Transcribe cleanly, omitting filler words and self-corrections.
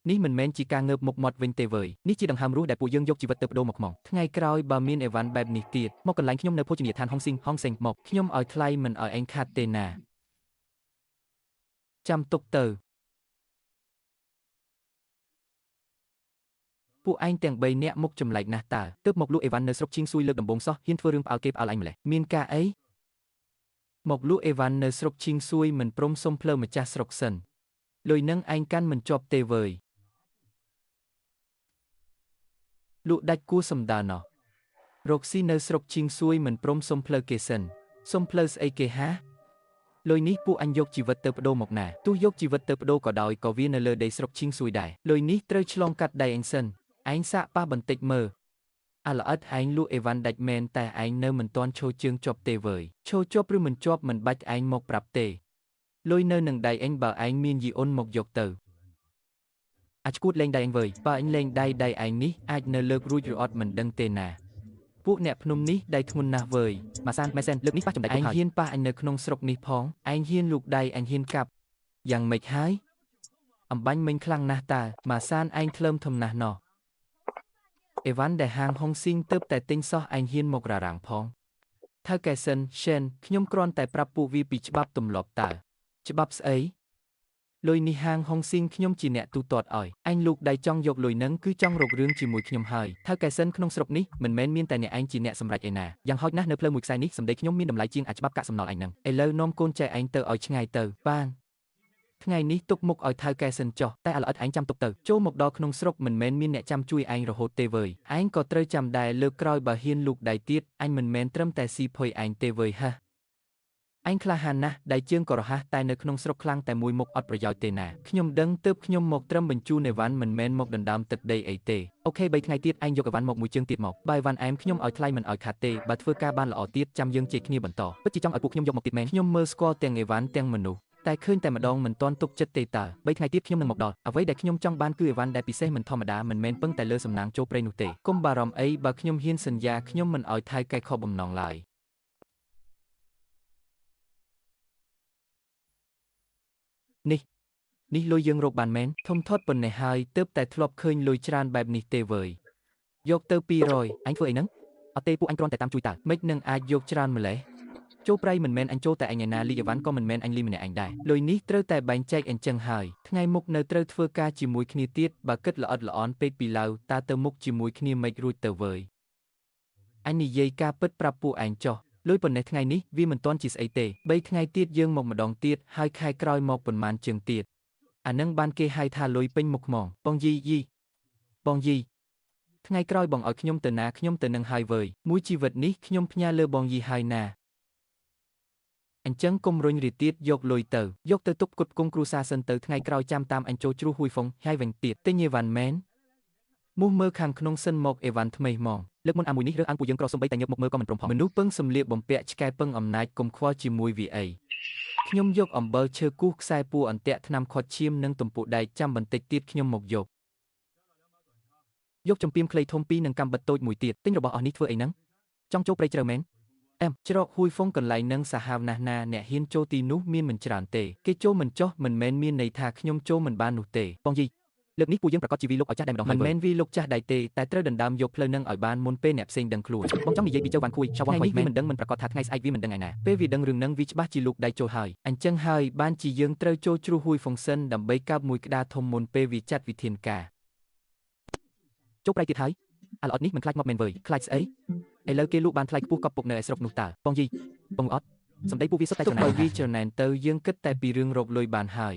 នេះមិនមែនជាការងើបមុខមាត់វិញទេវើយនេះជាដង្ហើមរស់ដែលពួកយើងយកជីវិតទៅបដូរមកហ្មងថ្ងៃក្រោយបើមានអេវ៉ាន់បែបនេះទៀតមកកន្លែងខ្ញុំនៅភោជនីយដ្ឋានហុងសេងមកខ្ញុំឲ្យថ្លៃមិនឲ្យឯងខាត់ទេណាចាំទុកទៅពួកឯងទាំង3នាក់មុខចម្លែកណាស់តើទើបមកលក់អេវ៉ាន់នៅស្រុកឈីងស៊ុយលើកដំបូងសោះហ៊ានធ្វើរឿងផ្អើលគេផ្អើលអញម្លេះមានការអីមកលក់អេវ៉ាន់នៅស្រុកឈីងស៊ុយមិនព្រមសុំផ្លូវម្ចាស់ស្រុកសិនលុយនឹងឯងកាន់មិនជាប់ទេវើយលក់ដាច់គួរសំដៅណោះរកស៊ីនៅស្រុកឈីងស៊ុយមិនព្រមសុំផ្លូវគេសិនសុំផ្លូវស្អីគេហាលុយនេះពួកអញយកជីវិតទៅបដូរមកណាទោះយកជីវិតទៅបដូរក៏ដោយក៏វានៅលើដីស្រុកឈីងស៊ុយដែរលុយនេះត្រូវឆ្លងកាត់ដៃអញសិនឯងសាកប៉ះបន្តិចមើលអាល្អិតឯងលក់អេវ៉ាន់ដាច់មែនតែឯងនៅមិនទាន់ឈរជើងជាប់ទេវើយឈរជាប់ឬមិនជាប់មិនបាច់ឯងមកប្រាប់ទេលុយនៅនឹងដៃឯងបើឯងមានយីអ៊ុនមកយកទៅអាចគួតលេងដៃឯងវើយបើឯងលេងដៃឯងនេះអាចនៅលើករួចឬអត់មិនដឹងទេណាពួកអ្នកភ្នំនេះដៃធ្ងន់ណាស់វើយម៉ាសានម៉ែសិនលើកនេះប៉ះចំដៃឯងហ៊ានប៉ះអញនៅក្នុងស្រុកនេះផងឯងហ៊ានលូកដៃអញហ៊ានកាប់យ៉ាងម៉េចហើយអំបាញ់មិញខ្លាំងណាស់តើម៉ាសានឯងថ្លើមធំណាស់ណោះអេវ៉ាន់ដែលហាងហុងស៊ីងទើបតែទិញសោះឯងហ៊ានមករ៉ារាំងផងថៅកែសិនឈែនខ្ញុំគ្រាន់តែប្រាប់ពួកវាពីច្បាប់ទម្លាប់តើច្បាប់ស្អីលុយនេះហាងហុងស៊ីងខ្ញុំជាអ្នកទូទាត់ឲ្យអញលូកដៃចង់យកលុយនឹងគឺចង់រករឿងជាមួយខ្ញុំហើយថៅកែសិនក្នុងស្រុកនេះមិនមែនមានតែអ្នកឯងជាអ្នកសម្រេចឯណាយ៉ាងហោចណាស់នៅផ្លូវមួយខ្សែនេះសម្ដីខ្ញុំមានតម្លៃជាងអាច្បាប់កាក់សំណល់ឯងនឹងឥឡូវនាំកូនចែឯងទៅឲ្យឆ្ងាយទៅបានថ្ងៃនេះទុកមុខឲ្យថៅកែសិនចុះតែអាល្អិតឯងចាំទុកទៅចូលមកដល់ក្នុងស្រុកមិនមែនមានអ្នកចាំជួយឯងរហូតទេវើយឯងក៏ត្រូវចាំដែរលើកក្រោយបើហ៊ានលូកដៃទៀតអញមិនមែនត្រឹមតែស៊ីផុយឯងទេវើយហ៎ឯងក្លាហានណាស់ដៃជើងក៏រហ័សតែនៅក្នុងស្រុកខ្លាំងតែមួយមុខអត់ប្រយោជន៍ទេណាខ្ញុំដឹងទើបខ្ញុំមកត្រឹមបញ្ជូនអេវ៉ាន់មិនមែនមកដណ្ដើមទឹកដីអីទេអូខេ3ថ្ងៃទៀតឯងយកអេវ៉ាន់មកមួយជើងទៀតមកបើអេវ៉ាន់ឯមខ្ញុំឲ្យថ្លៃមិនឲ្យខាត់ទេបើធ្វើការបានល្អទៀតចាំយើងជែកគ្នាបន្តពិតជាចង់ឲ្យពួកខ្ញុំយកមកទៀតមែនខ្ញុំមើលស្គាល់ទាំងអេវ៉ាន់ទាំងមនុស្សតែឃើញតែម្ដងមិនទាន់ទុកចិត្តទេតើ3ថ្ងៃទៀតខ្ញុំនឹងមកដល់អ្វីដែលខ្ញុំចង់បានគឺអេវ៉ាន់ដែលពិសេសមិនធម្មតាមិនមែនពឹងតែលើសំណាងចូលព្រៃនោះទេកុំបារម្ភអីបើខ្ញុំហ៊ានសន្យាខ្ញុំមិនឲ្យថៃកែខកបំណងឡើយនេះលុយយើងរកបានមែនធំធាត់ប៉ុណ្ណេះហើយទើបតែធ្លាប់ឃើញលុយច្រើនបែបនេះទេវើយយកទៅ200អញធ្វើអីហ្នឹងអត់ទេពួកអញគ្រាន់តែតាមជួយតើមិននឹងអាចយកច្រើនម្លេះចូលប្រៃមិនមែនអញចូលតែអញឯណាលីអីវ៉ាន់ក៏មិនមែនអញលីម្នាក់អញដែរលុយនេះត្រូវតែបែងចែកអញ្ចឹងហើយថ្ងៃមុខនៅត្រូវធ្វើការជាមួយគ្នាទៀតបើគិតល្អិតល្អន់ពេកពីឡៅតើទៅមុខជាមួយគ្នាមិនរួចទៅវើយអញនិយាយការពិតប្រាប់ពួកឯងចុះលុយប៉ុណ្ណេះថ្ងៃនេះវាមិនទាន់ជាស្អីទេ3ថ្ងៃទៀតយើងមកម្ដងទៀតហើយខែក្រោយមកប៉ុន្មានជើងទៀតអានឹងបានគេហៅថាលុយពេញមុខហ្មងបងយីថ្ងៃក្រោយបងឲ្យខ្ញុំទៅណាខ្ញុំទៅនឹងហើយវើយមួយជីវិតនេះខ្ញុំផ្ញើលើបងយីហើយណាអញ្ចឹងកុំរុញរីទៀតយកលុយទៅយកទៅទុកគុតគង់គ្រួសារសិនទៅថ្ងៃក្រោយចាំតាមអញចូលជ្រោះហួយហ្វុងហើយវិញទៀតទិញអេវ៉ាន់មែនមោះមើលខាងក្នុងសិនមកអេវ៉ាន់ថ្មីហ្មងលើកមុនអាមួយនេះរើសអើងពួកយើងក្រសំបីតែញឹកមកមើលក៏មិនព្រមផងមនុស្សពឹងសំលៀកបំពាក់ឆ្កែពឹងអំណាចកុំខ្វល់ជាមួយវាអីខ្ញុំយកអំបិលឈើគូសខ្សែពួរអន្ទាក់ថ្នាំខាត់ឈាមនិងទំពូដែកចាំបន្តិចទៀតខ្ញុំមកយកចំពីមខ្លីធំ2និងកាំបិតតូចមួយទៀតទិញរបស់អស់នេះធ្វើអីហ្នឹងចង់ចូលព្រៃជ្រៅមែនច្រកហួយហ្វុងកន្លែងនឹងសាហាវណាស់ណាអ្នកហ៊ានចូលទីនោះមានមិនច្រើនទេគេចូលមិនចោះមិនមែនមានន័យថាខ្ញុំចូលមិនបាននោះទេបងយីលើកនេះពួកយើងប្រកាសជាវីលុកឲ្យចាស់តែម្ដងហើយមិនមែនវីលុកចាស់ដែរទេតែត្រូវដណ្ដើមយកផ្លូវនឹងឲ្យបានមុនពេលអ្នកផ្សេងដឹងខ្លួនបងចង់និយាយពីចៅវ៉ាន់ខួយឆាវ៉ាន់ខួយមិនដឹងមិនប្រកាសថាថ្ងៃស្អែកវាមិនដឹងឯណាពេលវាដឹងរឿងនឹងវាច្បាស់ជាលូកដៃចូលហើយអញ្ចឹងហើយបានជាយើងត្រូវចូលជ្រោះហួយហ្វុងសិនដើម្បីកាប់មួយក្តារធំមុនពេលវាចាត់វិធានការចូលប្រៃទៀតហើយអាល្អិតនេះមិនខ្លាចមកមែនវើយខ្លាចស្អីឥឡូវគេលក់បានថ្លៃខ្ពស់កប់ពុកនៅឯស្រុកនោះតើបងយីបងអត់សំដីពួកវាសុទ្ធតែចំណានបើវាចំណានទៅយើងគិតតែពីរឿងរកលុយបានហើយ